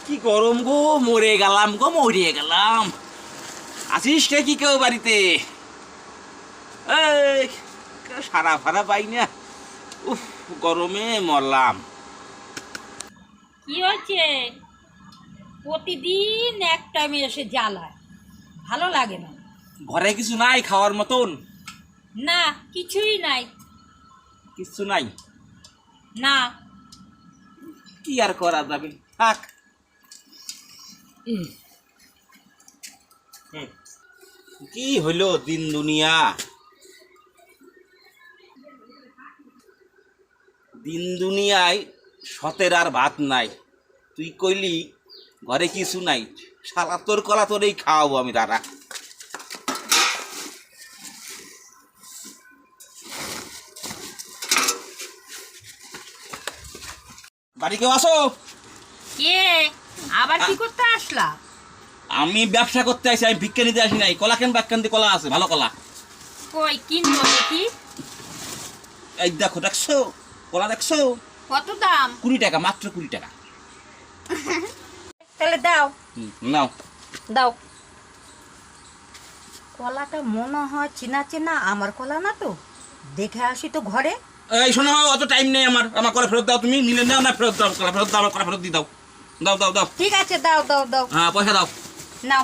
কি গরম গো, মরে গেলাম গো, মরিয়ে গেলাম। আছিস কে কি কেউ বাড়িতে? এই সারা ফারা পাই না। উফ, গরমে মরলাম। কি হয়েছে? প্রতিদিন এক টাইমে এসে জ্বালায়, ভালো লাগে না। ঘরে কিছু নাই খাওয়ার মতন? না, কিছুই নাই। কিছু নাই? না। কি আর করা যাবে, থাক। কি হইলো দিন দুনিয়া, দিন দুনিয়ায় সতের আর ভাত নাই। তুই কইলি ঘরে কিছু নাই, শালা তোর কলা তোরেই খাওয়াবো আমি। দাঁড়া, বাড়ি কেউ আসো? কে? আবার কি করতে আসলা? আমি ব্যবসা করতে আসি, আমি ভিক্ষা নিতে আসি নাই। কলা কেন বাক্যান্তি কলা আছে, ভালো কলা। কই কিনবো দেখি। এই দেখো, দেখছো কলা, দেখছো? কত দাম? 20 টাকা, মাত্র 20 টাকা। তাহলে দাও। নাও। দাও। কলাটা মনে হয় চেনা চেনা, আমার কলা না তো। দেখে আসি তো ঘরে। এই শোনো, অত টাইম নেই আমার। আমার কলা ফেরত দাও, তুমি নিলে নাও, না ফেরত দাও। কলা ফেরত দাও, আমার কলা ফেরত দিয়ে দাও। দাও দাও দাও। ঠিক আছে, দাও দাও দাও। হ্যাঁ, পয়সা দাও। নাও।